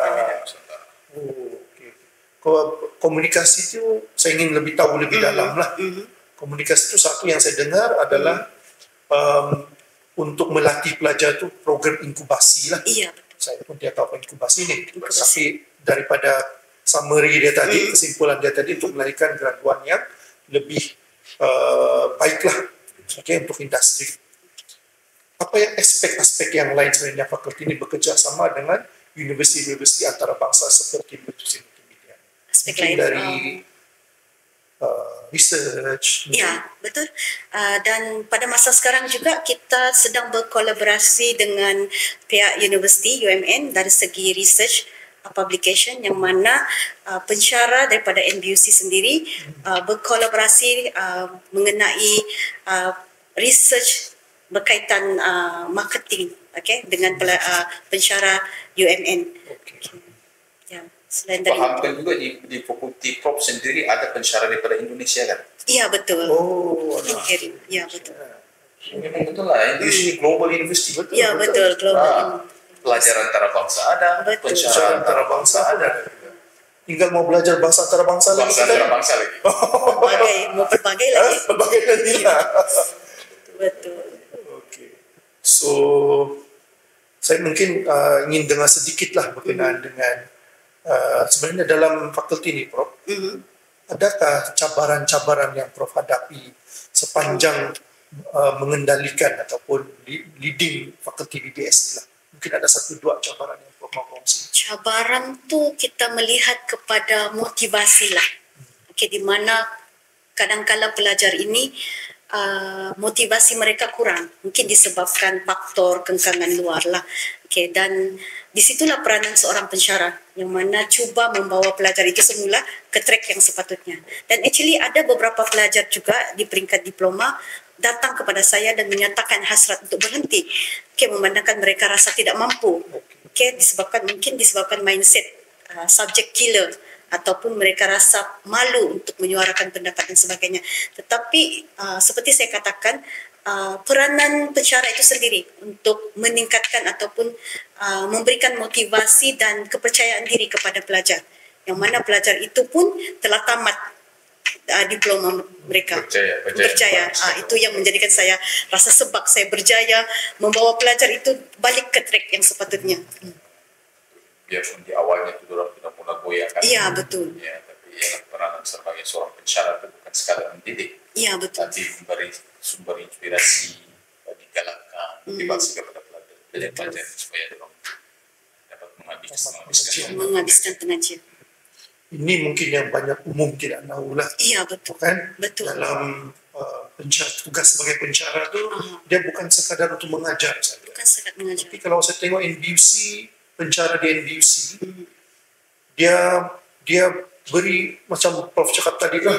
Oh, okay. Komunikasi itu saya ingin lebih tahu lebih dalam lah. Komunikasi itu satu yang saya dengar adalah untuk melatih pelajar itu program inkubasi lah. Iya, betul. Saya pun tidak tahu apa inkubasi ini. Inkubasi. Tapi daripada summary dia tadi, kesimpulan dia tadi untuk melahirkan graduan yang lebih baiklah, okay, untuk industri. Apa yang aspek-aspek yang lain sebenarnya fakulti ini bekerja sama dengan universiti-universiti antarabangsa seperti universiti multimedia? Aspek Mungkin lain dari research. ya, betul. Dan pada masa sekarang juga kita sedang berkolaborasi dengan pihak universiti UMN dari segi research publication, yang mana pensyarah daripada NBUC sendiri berkolaborasi mengenai research berkaitan marketing, okay, dengan pensyarah UMN. Okay. Ya, selain dari Fahamkan juga di fakulti Prop sendiri ada pensyarah daripada Indonesia kan? iya, betul. Oh, Ya, betul. Memang betul lah, ini global university betul. Ya, betul. Global. Pelajar antarabangsa ada, Betul. pensyarah antarabangsa ada. tinggal mau belajar bahasa antarabangsa lagi. Bangsa antarabangsa lagi. Berbagai lagi. Berbagai lagi lah. Betul. Okay. So, saya mungkin ingin dengar sedikit lah berkenaan dengan sebenarnya dalam fakulti ini, Prof. Adakah cabaran-cabaran yang Prof hadapi sepanjang mengendalikan ataupun leading fakulti BBS ini lah? Mungkin ada 1-2 cabaran yang Prof mau kongsi. Cabaran tu kita melihat kepada motivasi lah. Okay, di mana kadang-kala pelajar ini motivasi mereka kurang, mungkin disebabkan faktor kengkangan luar lah. Okay, dan disitulah peranan seorang pensyarah yang mana cuba membawa pelajar itu semula ke track yang sepatutnya. Dan actually ada beberapa pelajar juga di peringkat diploma datang kepada saya dan menyatakan hasrat untuk berhenti. Okay, memandangkan mereka rasa tidak mampu. Okay, disebabkan mindset subject killer, ataupun mereka rasa malu untuk menyuarakan pendapat dan sebagainya. Tetapi seperti saya katakan, peranan pensyarah itu sendiri untuk meningkatkan ataupun memberikan motivasi dan kepercayaan diri kepada pelajar, yang mana pelajar itu pun telah tamat diploma mereka. Berjaya. Itu yang menjadikan saya rasa sebab saya berjaya membawa pelajar itu balik ke track yang sepatutnya. Biarpun di awalnya itu orang tidak pernah goyahkan. Iya, betul. Ya, tapi peranan sebagai seorang pensyarah itu bukan sekadar mendidik. Iya, betul. Tapi memberi sumber inspirasi, digalakkan, motivasi kepada pelajar supaya orang dapat menghabiskan pengajian. Ini mungkin yang banyak umum tidak tahu lah. Iya, betul. Kan? Betul. Dalam tugas sebagai pensyarah itu, dia bukan sekadar untuk mengajar saja. Bukan sekadar mengajar. Tapi kalau saya tengok NBUC, pensyarah di NBUC, dia beri macam Prof cakap tadi kan,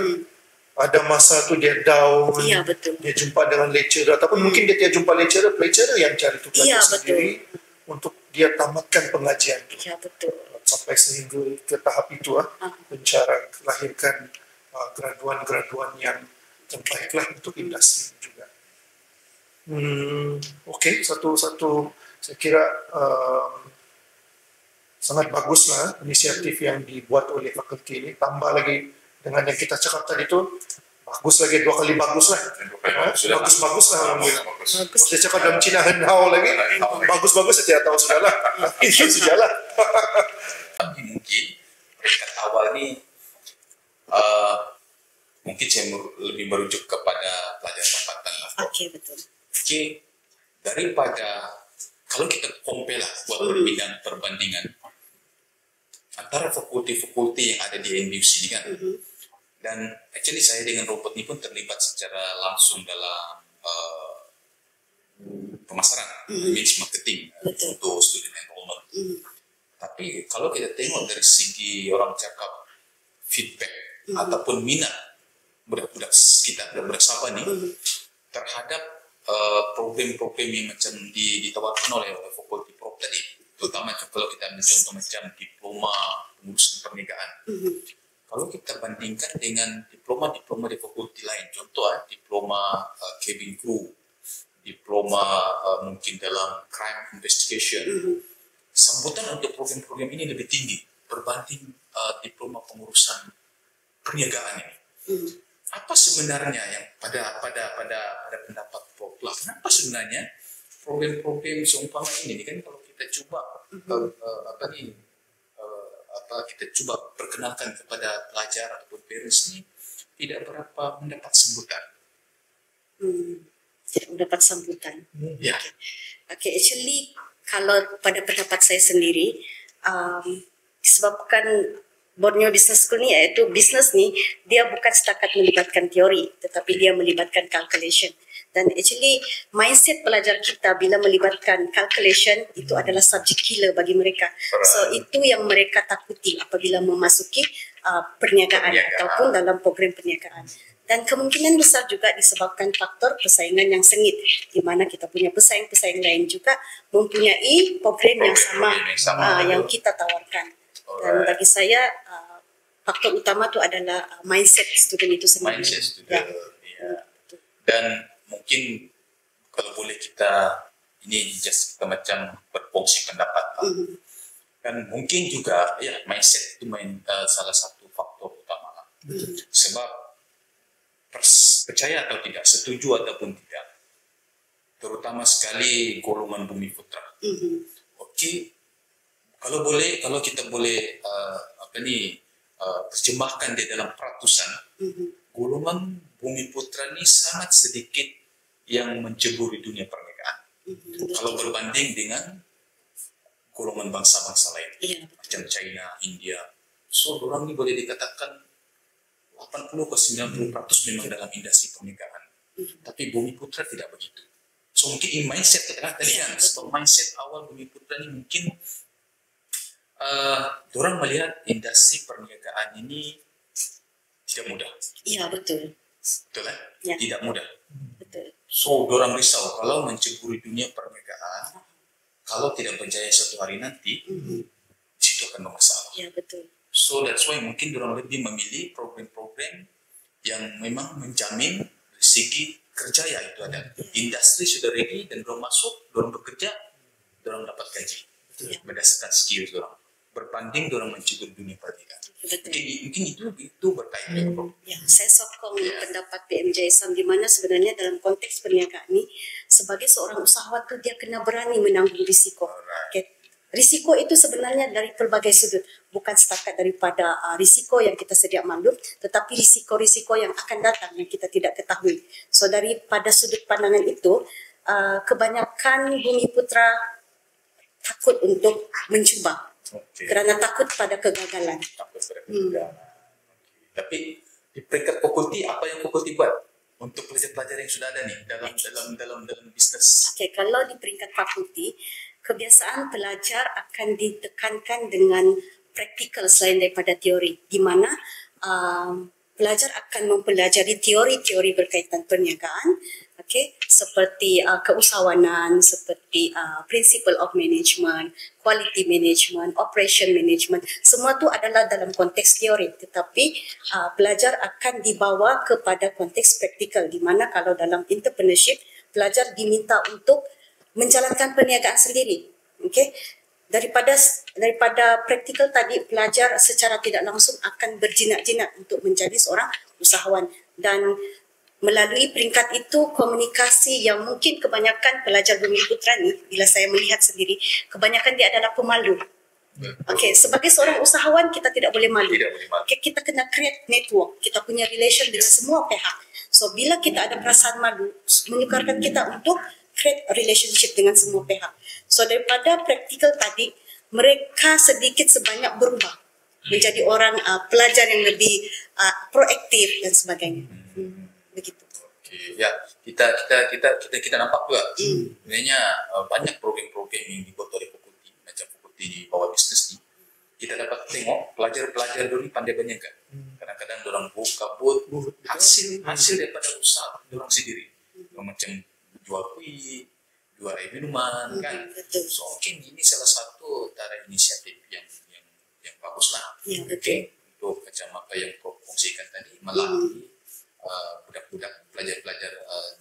ada masa tu dia down, iya, betul. Dia jumpa dengan lecturer, ataupun mungkin dia tidak jumpa lecturer yang cari tugas iya, sendiri untuk dia tamatkan pengajian itu. Iya, betul. Sampai sehingga ke tahap itu pensyarah lahirkan graduan-graduan yang terbaiklah untuk industri juga. Okey, satu saya kira sangat baguslah inisiatif yang dibuat oleh fakulti ini. Tambah lagi dengan yang kita cakap tadi itu, bagus lagi, 2 kali bagus lah. Bagus lah. Saya cakap dalam Cina henhao lagi, bagus-bagus saya tidak tahu sudah lah. Itu sudah lah. Tapi mungkin peringkat awal ini mungkin saya lebih merujuk kepada pelajar tempatan lah. Okey, betul. Okey, daripada kalau kita compare lah buat perbandingan antara fakulti-fakulti yang ada di NBUC ini kan, dan actually saya dengan Robert ini pun terlibat secara langsung dalam pemasaran, image marketing untuk student enrollment. Tapi kalau kita tengok dari segi orang cakap feedback ataupun minat budak-budak kita, budak Sabah ni terhadap program-program yang macam ditawarkan oleh fakulti Prop tadi, terutama kalau kita ambil contoh macam diploma pengurusan perniagaan. kalau kita bandingkan dengan diploma-diploma di fakulti lain, contoh diploma cabin crew, diploma mungkin dalam crime investigation, sambutan untuk program-program ini lebih tinggi berbanding diploma pengurusan perniagaan ini. Apa sebenarnya yang pada pendapat Prof. Kenapa sebenarnya program-program seumpama ini kan kalau kita coba kita coba perkenalkan kepada pelajar ataupun parents ini tidak berapa mendapat sambutan. Tidak mendapat sambutan. Ya. Okay, actually kalau pada pendapat saya sendiri, disebabkan Borneo Business School ni, iaitu bisnes ni, dia bukan setakat melibatkan teori, tetapi dia melibatkan calculation. Dan actually mindset pelajar kita bila melibatkan calculation itu adalah subjek killer bagi mereka. So itu yang mereka takuti apabila memasuki perniagaan ataupun dalam program perniagaan. Dan kemungkinan besar juga disebabkan faktor persaingan yang sengit, di mana kita punya pesaing-pesaing lain juga mempunyai program yang sama yang kita tawarkan. Dan bagi saya faktor utama itu adalah mindset student itu sendiri. Mindset student, ya. Dan mungkin kalau boleh kita ini just kita macam berfungsi pendapat, kan mungkin juga ya mindset itu salah satu faktor utama. Sebab percaya atau tidak, setuju ataupun tidak, terutama sekali golongan Bumi Putra. Okey. Kalau kita boleh terjemahkan dia dalam peratusan, golongan Bumi Putra ni sangat sedikit yang menceburi dunia perniagaan. Kalau berbanding dengan golongan bangsa-bangsa lain, macam China, India, so orang ni boleh dikatakan 80 ke 90% memang dalam industri perniagaan. Tapi Bumi Putra tidak begitu. So mungkin mindset tadi kan, sebab mindset awal Bumi Putra ni mungkin orang melihat industri perniagaan ini tidak mudah. Iya, betul. Betul kan? Ya. Tidak mudah. Betul. So, orang risau kalau menceburi dunia perniagaan, kalau tidak berjaya suatu hari nanti, situ akan bermasalah. Ya, betul. So, that's why mungkin orang lebih memilih program-program yang memang menjamin dari segi kerja itu ada. Industri sudah ready dan orang masuk, orang bekerja, orang dapat gaji. Berdasarkan skills orang. Berbanding orang menceburi dunia perniagaan. Mungkin itu berkaitan. Ya, saya sokong pendapat PMJ Sam, di mana sebenarnya dalam konteks perniagaan ini, sebagai seorang usahawan tu dia kena berani menanggung risiko. Okay. Risiko itu sebenarnya dari pelbagai sudut, bukan setakat daripada risiko yang kita sedia maklum, tetapi risiko-risiko yang akan datang yang kita tidak ketahui. So daripada sudut pandangan itu, kebanyakan Bumi Putra takut untuk mencuba. Kerana takut pada kegagalan. Tapi di peringkat fakulti, apa yang fakulti buat untuk pelajar-pelajar yang sudah ada nih dalam bisnes? Okey, kalau di peringkat fakulti, kebiasaan pelajar akan ditekankan dengan praktikal selain daripada teori, di mana pelajar akan mempelajari teori-teori berkaitan perniagaan, seperti keusahawanan, seperti principle of management, quality management, operation management. Semua itu adalah dalam konteks teori, tetapi pelajar akan dibawa kepada konteks praktikal, di mana kalau dalam entrepreneurship, pelajar diminta untuk menjalankan perniagaan sendiri. Daripada praktikal tadi, pelajar secara tidak langsung akan berjinak-jinak untuk menjadi seorang usahawan. Dan melalui peringkat itu, komunikasi yang mungkin kebanyakan pelajar Bumi Putra ni, bila saya melihat sendiri, kebanyakan dia adalah pemalu. Sebagai seorang usahawan, kita tidak boleh malu. Kita kena create network, kita punya relation dengan semua pihak. So bila kita ada perasaan malu, menyukarkan kita untuk create relationship dengan semua pihak. So daripada praktikal tadi, mereka sedikit sebanyak berubah menjadi orang pelajar yang lebih proaktif dan sebagainya. Begitu. Okey, ya, kita nampak juga sebenarnya banyak program-program yang dibuat oleh fakulti, macam fakulti di bawah bisnes ni. Kita dapat tengok pelajar-pelajar dulu ni pandai berniaga. Kadang-kadang orang kabut hasil daripada usaha orang sendiri. Macam jual kuih, jual air minuman, kan. So mungkin ini salah satu antara inisiatif yang baguslah. Ya, betul. untuk macam apa yang Prof kongsikan tadi, melatih budak-budak pelajar-pelajar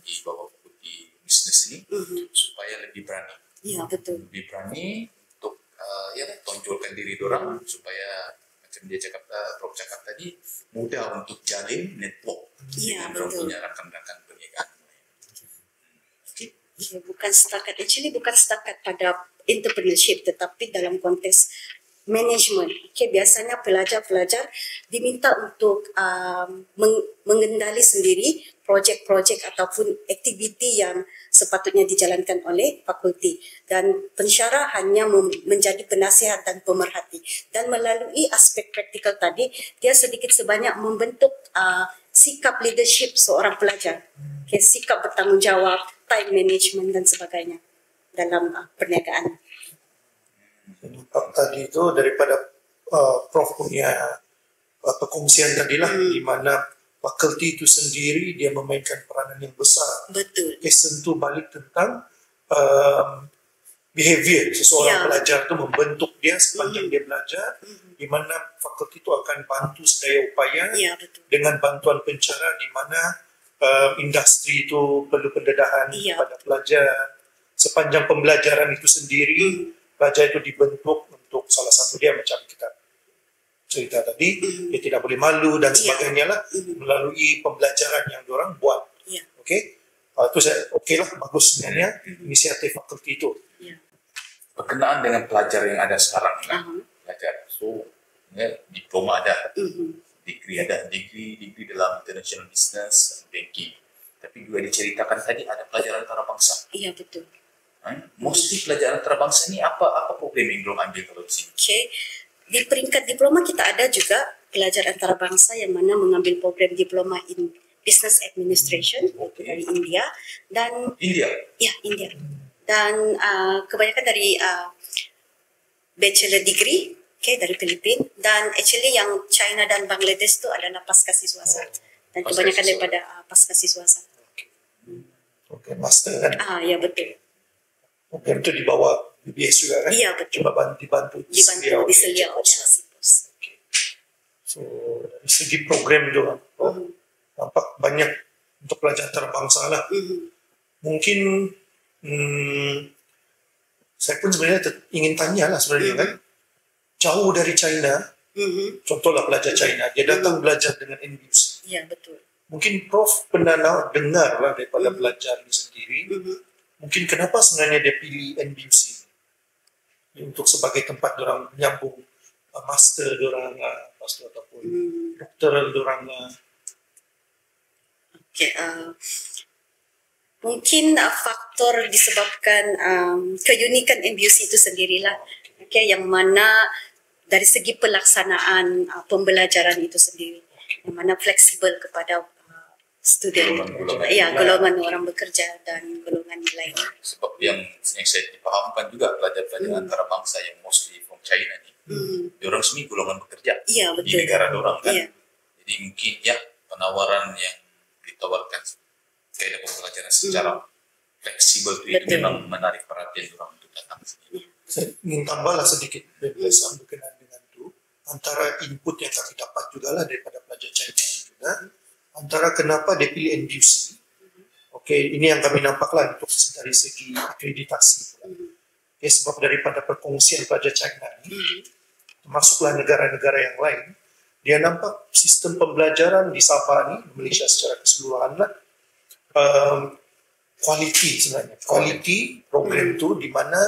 di bawah fakulti bisnes ini supaya lebih berani. Ya, betul. Lebih berani untuk tonjolkan diri dorang supaya macam dia cakap, Prof cakap tadi, mudah untuk jalin network dengan dorang punya rakan-rakan perniagaan. Ya, bukan setakat pada entrepreneurship, tetapi dalam konteks management. Biasanya pelajar-pelajar diminta untuk mengendali sendiri projek-projek ataupun aktiviti yang sepatutnya dijalankan oleh fakulti, dan pensyarah hanya menjadi penasihat dan pemerhati, dan melalui aspek praktikal tadi dia sedikit sebanyak membentuk sikap leadership seorang pelajar, sikap bertanggungjawab, time management dan sebagainya dalam perniagaan. Tadi itu daripada Prof punya perkongsian tadilah, di mana fakulti itu sendiri dia memainkan peranan yang besar. Betul. Sentuh balik tentang behavior seseorang pelajar itu, membentuk dia sepanjang dia belajar, di mana fakulti itu akan bantu sedaya upaya dengan bantuan pencara, di mana industri itu perlu pendedahan pada pelajar. Sepanjang pembelajaran itu sendiri, pelajar itu dibentuk untuk salah satu dia macam kita cerita tadi, dia tidak boleh malu dan sebagainya lah, melalui pembelajaran yang diorang buat. Okey, itu saya lah, bagus sebenarnya inisiatif fakulti itu. Berkenaan dengan pelajar yang ada sekarang pelajar, so diploma ada, degree dalam international business, banking, tapi juga diceritakan tadi ada pelajaran antarabangsa. Iya, betul. Mostly pelajaran antarabangsa ini apa program yang belum ambil kalau di sini? Di peringkat diploma kita ada juga pelajar antarabangsa yang mana mengambil program diploma in business administration dari India dan India. Dan kebanyakan dari bachelor degree dari Filipina, dan actually yang China dan Bangladesh itu adalah pasca siswa dan kebanyakan daripada pasca siswa. Master kan? Ya, betul. Program itu di bawah BBS juga kan? Iya, betul. Cuma dibantu diselia oleh Asipos. So, dari segi program itu nampak banyak untuk pelajar antarabangsa lah. Mungkin saya pun sebenarnya ingin tanya lah sebenarnya kan, jauh dari China, contohlah pelajar China, dia datang belajar dengan NBUC. Iya, betul. Mungkin Prof pernah dengar lah daripada pelajar ini sendiri, mungkin kenapa sebenarnya dia pilih NBUC untuk sebagai tempat dorang menyambung master dorang, master ataupun doktoral dorang. Mungkin faktor disebabkan keunikan NBUC itu sendirilah, yang mana dari segi pelaksanaan pembelajaran itu sendiri, yang mana fleksibel kepada student, golongan orang bekerja dan golongan lain. Sebab yang saya dipahamkan juga pelajar-pelajar antarabangsa yang mostly from China ni, diorang semua golongan bekerja di negara dorang kan. Jadi mungkin penawaran yang ditawarkan kaedah pembelajaran secara fleksibel itu memang menarik perhatian orang untuk datang sini. Saya ingin tambahlah sedikit berkenaan dengan itu, antara input yang kami dapat juga lah daripada pelajar China juga, antara kenapa dia pilih NBUC. Ini yang kami nampaklah untuk dari segi akreditasi. Sebab daripada perkongsian pelajar China ini, termasuklah negara-negara yang lain, dia nampak sistem pembelajaran di Sabah ni, Malaysia secara keseluruhan lah, quality sebenarnya. Quality program tu di mana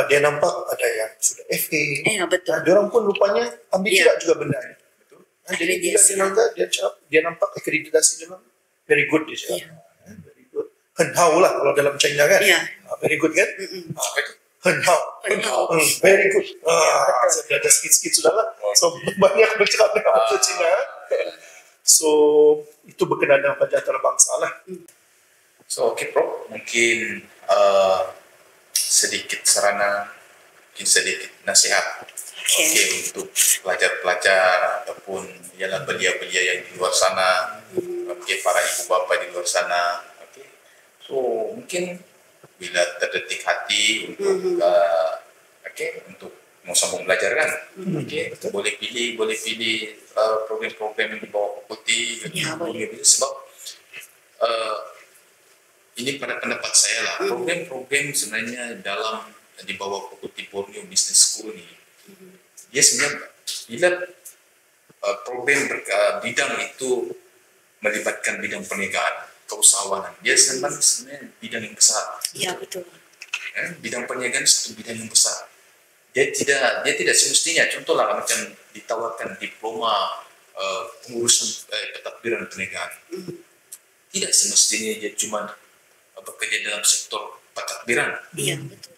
dia nampak ada yang sudah FA. Dia orang pun rupanya ambil tidak juga benar. Jadi bila dia nampak akreditasi dia very good dia cakap. Very good. Henhao lah kalau dalam China kan. Very good kan? Henhao. Very good. Saya belajar sikit-sikit sudah lah. So banyak bercakap dengan bahasa China. So itu berkenaan dengan pelajar antarabangsa lah. So Prof, mungkin sedikit sarana, mungkin sedikit nasihat untuk pelajar-pelajar ataupun belia-belia yang di luar sana, para ibu bapa di luar sana. So mungkin bila terdetik hati untuk untuk mau sambung belajar kan. Betul. Boleh pilih program-program yang di bawah fakulti boleh. sebab ini pada pendapat saya lah, program-program sebenarnya di bawah fakulti Borneo Business School ni, dia sebenarnya bila program bidang itu melibatkan bidang perniagaan, keusahawanan, dia sebenarnya bidang yang besar. Ya, betul. Bidang perniagaan satu bidang yang besar. Dia tidak semestinya, contohlah macam ditawarkan diploma pengurusan pentadbiran perniagaan. Tidak semestinya dia cuma bekerja dalam sektor pentadbiran. Iya, betul.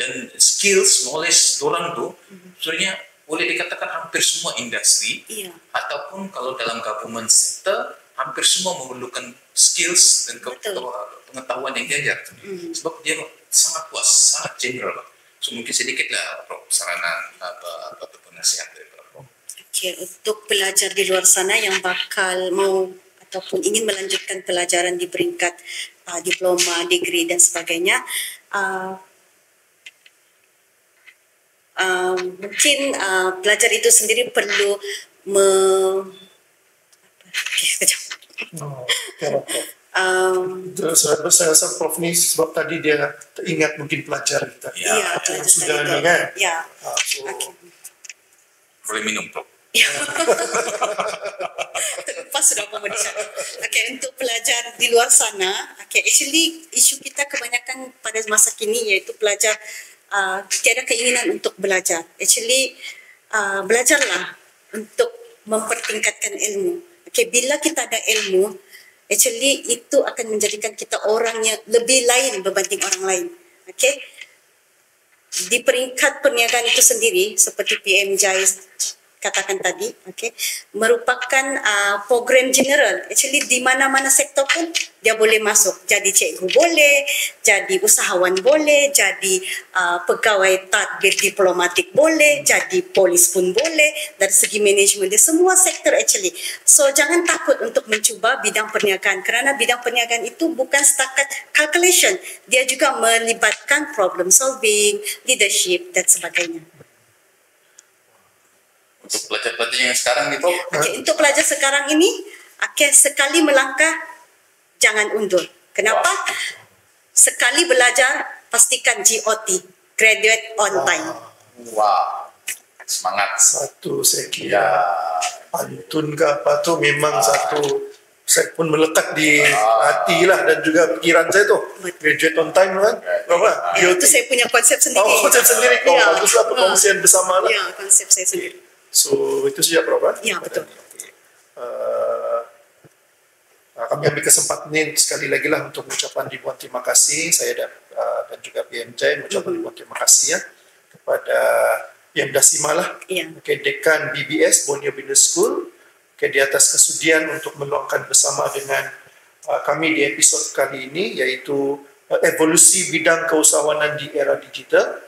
Dan skills, knowledge orang tu sebenarnya boleh dikatakan hampir semua industri, ataupun kalau dalam government sector hampir semua memerlukan skills dan pengetahuan yang diajar. Sebab dia sangat luas, sangat general. So mungkin sedikitlah Prof saranan ataupun nasihat dari Prof. Okey, untuk pelajar di luar sana yang bakal mau ataupun ingin melanjutkan pelajaran di peringkat diploma, degree dan sebagainya, mungkin pelajar itu sendiri perlu Saya rasa Prof ni sebab tadi dia ingat mungkin pelajar kita. Pelajar sudah tadi ni kan. Boleh minum Prof. Terlepas sudah memeriksa. Untuk pelajar di luar sana, actually isu kita kebanyakan pada masa kini iaitu pelajar tiada keinginan untuk belajar. Actually belajarlah untuk mempertingkatkan ilmu. Bila kita ada ilmu, actually itu akan menjadikan kita orang yang lebih lain berbanding orang lain. Di peringkat perniagaan itu sendiri, seperti PM Jai katakan tadi, merupakan program general. Actually di mana-mana sektor pun dia boleh masuk. Jadi cikgu boleh, jadi usahawan boleh, jadi pegawai tadbir diplomatik boleh, jadi polis pun boleh, dari segi manajemen dia semua sektor actually. So jangan takut untuk mencuba bidang perniagaan, kerana bidang perniagaan itu bukan setakat calculation, dia juga melibatkan problem solving, leadership dan sebagainya. Untuk pelajar-pelajar yang sekarang ni Prof. Untuk pelajar sekarang ini, sekali melangkah jangan undur. Kenapa? Sekali belajar pastikan GOT, graduate on time. Wah, semangat. Satu saya kira pantun ke apa tu memang satu saya pun melekat di hati lah dan juga pikiran saya tu. Graduate on time kan? Berapa? Itu saya punya konsep sendiri. Konsep sendiri. Baguslah perkongsian bersama lah. Ya, konsep saya sendiri. So itu saja Prof. Ya, betul. Kami ambil kesempatan ini sekali lagi lah untuk mengucapkan ribuan terima kasih saya dan juga PM Jai mengucapkan ribuan terima kasih ya kepada PM Dasima lah, Dekan BBS Borneo Business School, di atas kesudian untuk meluangkan bersama dengan kami di episod kali ini, iaitu evolusi bidang keusahawanan di era digital.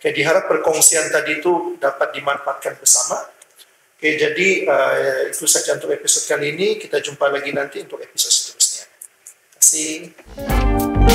Diharap perkongsian tadi itu dapat dimanfaatkan bersama. Jadi itu saja untuk episod kali ini. Kita jumpa lagi nanti untuk episod seterusnya. Terima kasih.